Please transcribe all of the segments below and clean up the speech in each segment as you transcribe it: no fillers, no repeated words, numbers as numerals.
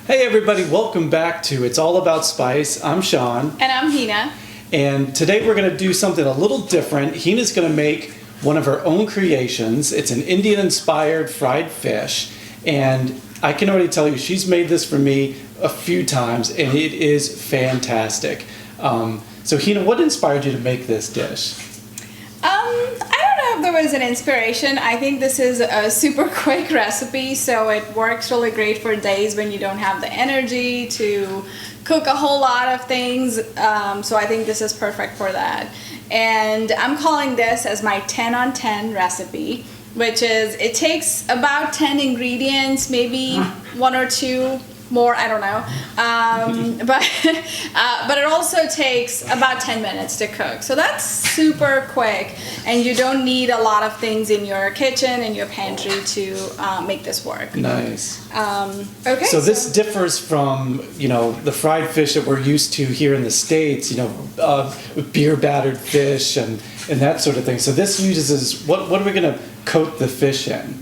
Hey everybody, welcome back to It's All About Spice. I'm Sean. And I'm Hina. And today we're going to do something a little different. Hina's going to make one of her own creations. It's an Indian-inspired fried fish. And I can already tell you, she's made this for me a few times, and it is fantastic. So Hina, what inspired you to make this dish? I don't know if there was an inspiration. I think this is a super quick recipe, so it works really great for days when you don't have the energy to cook a whole lot of things. So I think this is perfect for that. And I'm calling this as my 10 on 10 recipe, which is it takes about 10 ingredients, maybe one or two more, I don't know, but it also takes about 10 minutes to cook, so that's super quick, and you don't need a lot of things in your kitchen and your pantry to make this work. Nice. Okay. So this differs from, the fried fish that we're used to here in the States, beer battered fish and that sort of thing. So this uses, what are we going to coat the fish in?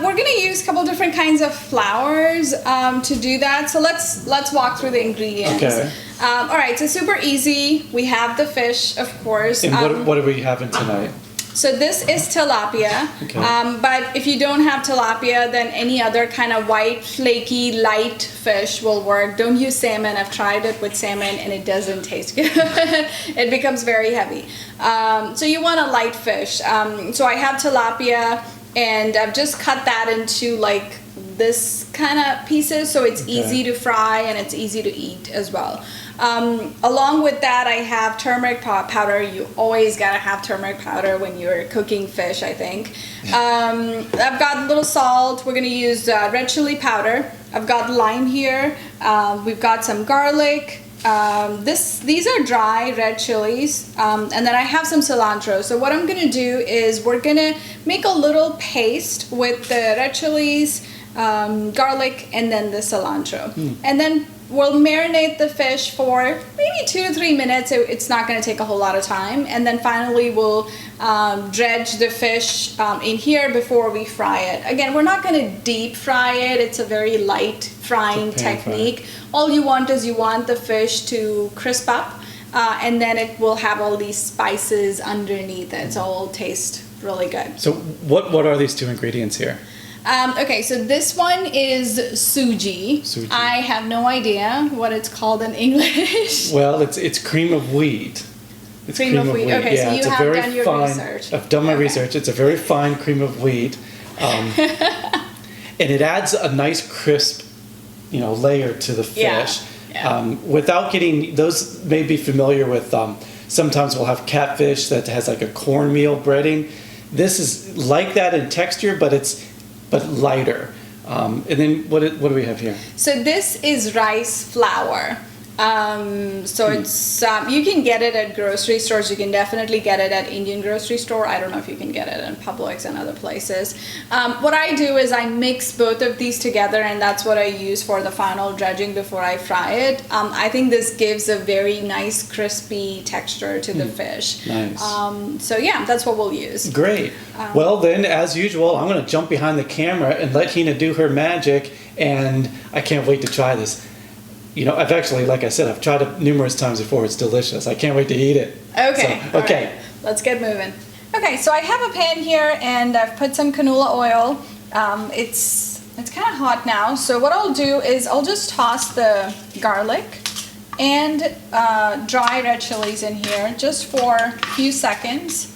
We're going to use a couple different kinds of flours to do that. So let's walk through the ingredients. Okay. All right, so super easy. We have the fish, of course. And what are we having tonight? So this is tilapia. Okay. But if you don't have tilapia, then any other kind of white, flaky, light fish will work. Don't use salmon. I've tried it with salmon and it doesn't taste good. It becomes very heavy. So you want a light fish. So I have tilapia, and I've just cut that into like this kind of pieces, so it's easy to fry and it's easy to eat as well. Along with that, I have turmeric powder. You always gotta have turmeric powder when you're cooking fish, I think. I've got a little salt. We're gonna use red chili powder. I've got lime here. We've got some garlic. These are dry red chilies, and then I have some cilantro. So what I'm gonna do is we're gonna make a little paste with the red chilies, garlic, and then the cilantro. And then we'll marinate the fish for maybe 2 to 3 minutes. It's not gonna take a whole lot of time. And then finally we'll dredge the fish in here before we fry it. Again, we're not gonna deep fry it. It's a very light frying technique. All you want is the fish to crisp up, and then it will have all these spices underneath it, so it'll taste really good. So what are these two ingredients here? Okay, so this one is suji. I have no idea what it's called in English. Well, it's cream of wheat. It's cream of wheat. Okay, yeah, so you have done your research. I've done my research. It's a very fine cream of wheat, and it adds a nice crisp, layer to the fish. Without getting, those may be familiar with, sometimes we'll have catfish that has like a cornmeal breading. This is like that in texture, but lighter. And then what do we have here? So this is rice flour. So it's you can get it at grocery stores. You can definitely get it at Indian grocery store. I don't know if you can get it in Publix and other places. What I do is I mix both of these together, and that's what I use for the final dredging before I fry it. I think this gives a very nice crispy texture to the fish. Nice. So yeah, that's what we'll use. Great. Well then, as usual, I'm going to jump behind the camera and let Hina do her magic, and I can't wait to try this. I've actually, like I said, I've tried it numerous times before. It's delicious. I can't wait to eat it. Okay. So, okay. Right. Let's get moving. Okay, so I have a pan here, and I've put some canola oil. It's kind of hot now. So what I'll do is I'll just toss the garlic and dry red chilies in here just for a few seconds.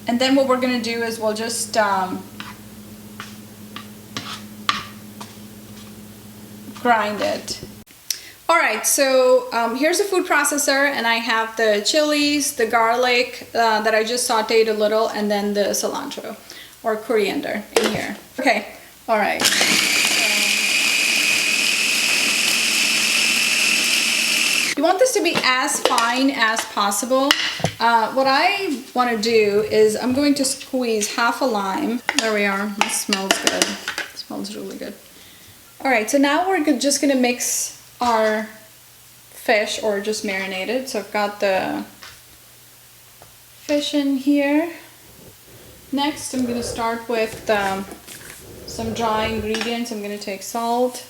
And then what we're going to do is we'll just grind it. Alright, so here's a food processor, and I have the chilies, the garlic that I just sauteed a little, and then the cilantro or coriander in here. Okay, alright. You want this to be as fine as possible. What I want to do is I'm going to squeeze half a lime. There we are. It smells good. It smells really good. Alright, so now we're just going to mix our fish, or just marinate it. So I've got the fish in here. Next, I'm going to start with some dry ingredients. I'm going to take salt.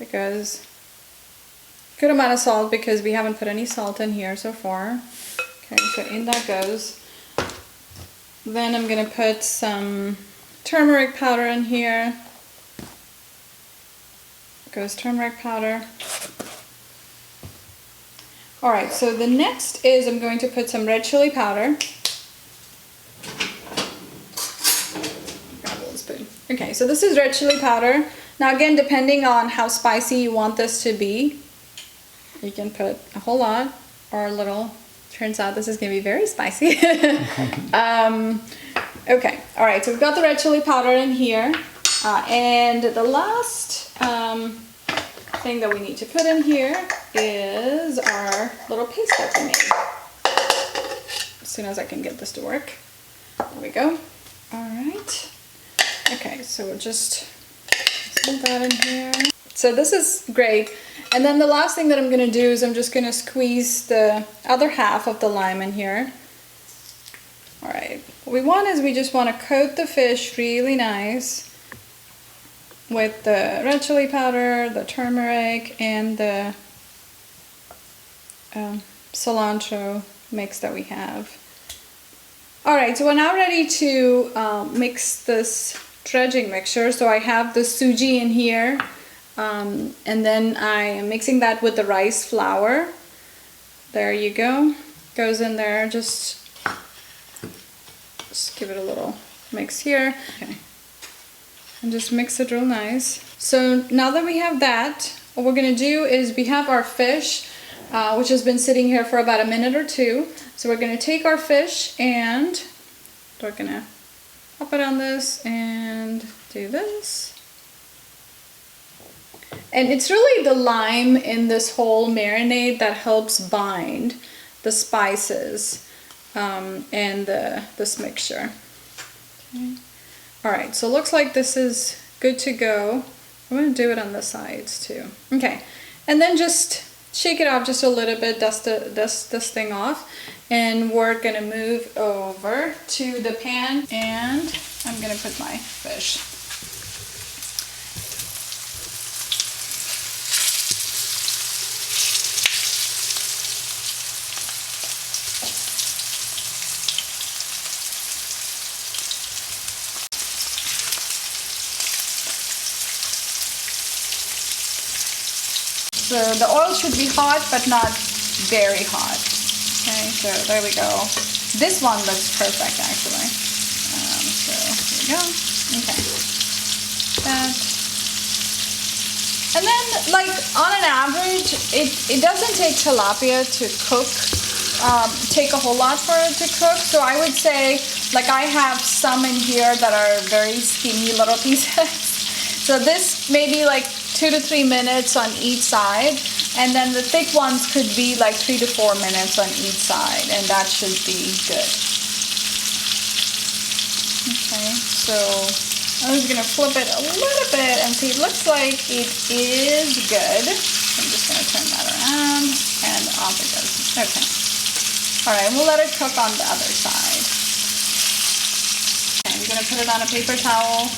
Because good amount of salt because we haven't put any salt in here so far. Okay, so in that goes. Then I'm gonna put some turmeric powder in here. Goes turmeric powder. All right, so the next is I'm going to put some red chili powder. Grab a little spoon. Okay, so this is red chili powder. Now again, depending on how spicy you want this to be, you can put a whole lot or a little. Turns out this is going to be very spicy. Okay, all right, so we've got the red chili powder in here. And the last thing that we need to put in here is our little paste that we made. As soon as I can get this to work. There we go. All right. Okay, so we'll just put that in here. So this is great. And then the last thing that I'm going to do is I'm just going to squeeze the other half of the lime in here. All right. What we want is we just want to coat the fish really nice with the red chili powder, the turmeric, and the cilantro mix that we have. All right, so we're now ready to mix this dredging mixture. So I have the suji in here, and then I am mixing that with the rice flour. There you go. Goes in there. Just give it a little mix here. Okay. And just mix it real nice. So now that we have that, what we're gonna do is we have our fish, which has been sitting here for about a minute or two. So we're gonna take our fish and we're gonna pop it on this and do this. And it's really the lime in this whole marinade that helps bind the spices and this mixture. Okay. All right, so it looks like this is good to go. I'm gonna do it on the sides too. Okay, and then just shake it off just a little bit, dust this thing off, and we're gonna move over to the pan, and I'm gonna put my fish. So the oil should be hot, but not very hot. Okay, so there we go. This one looks perfect, actually. So here we go. Okay. That. And then, like, on an average, it doesn't take tilapia to cook, take a whole lot for it to cook. So I would say, like, I have some in here that are very skinny little pieces. So this may be like 2 to 3 minutes on each side, and then the thick ones could be like 3 to 4 minutes on each side, and that should be good. Okay, so I'm just gonna flip it a little bit and see. It looks like it is good. I'm just gonna turn that around and off it goes. Okay. All right, we'll let it cook on the other side. Okay, I'm gonna put it on a paper towel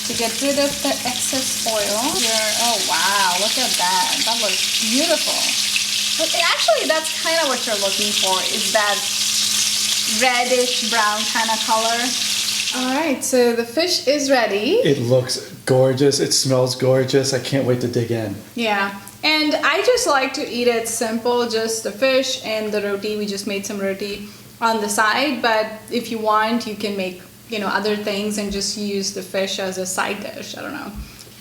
to get rid of the excess oil. Here, oh wow, look at that. That looks beautiful. But actually, that's kind of what you're looking for, is that reddish brown kind of color. All right, so the fish is ready. It looks gorgeous. It smells gorgeous. I can't wait to dig in. Yeah, and I just like to eat it simple, just the fish and the roti. We just made some roti on the side, but if you want, you can make, you know, other things and just use the fish as a side dish. I don't know.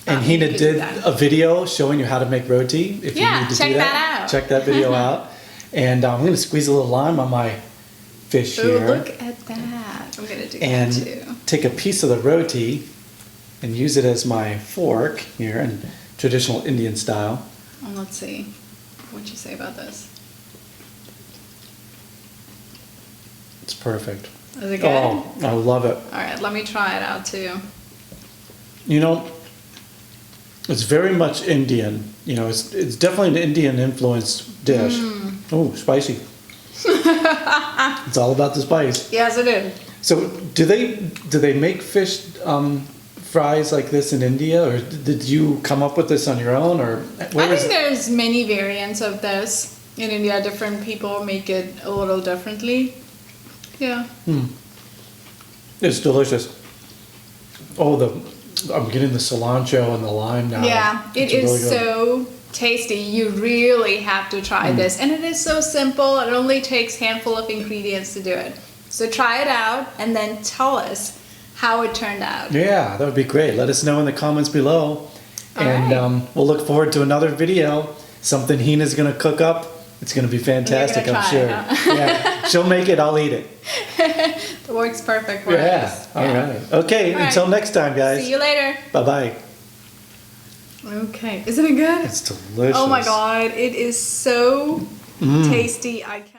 And Hina did a video showing you how to make roti. If you need to check do that out. Check that video out. And I'm going to squeeze a little lime on my fish here. Look at that. I'm going to do and that too. Take a piece of the roti and use it as my fork here in traditional Indian style. Oh, let's see what you say about this. It's perfect. Is it good? Oh, I love it. All right, let me try it out too. You know, it's very much Indian. You know, it's definitely an Indian influenced dish. Oh, spicy. It's all about the spice. Yes, it is. So do they make fish fries like this in India, or did you come up with this on your own, or where I is think it? there's many variants of this in India. Different people make it a little differently. Yeah. It's delicious. Oh, I'm getting the cilantro and the lime now. Yeah, it It's really is good. so tasty. You really have to try this. And it is so simple. It only takes a handful of ingredients to do it. So try it out and then tell us how it turned out. Yeah, that would be great. Let us know in the comments below. And right. we'll look forward to another video. Something Hina's going to cook up. It's going to be fantastic, I'm try sure. it, huh? Yeah, she'll make it, I'll eat it. It works perfect for Yeah, us. all right. Okay, All right. until next time, guys. See you later. Bye-bye. Okay, isn't it good? It's delicious. Oh my god, it is so tasty. I can't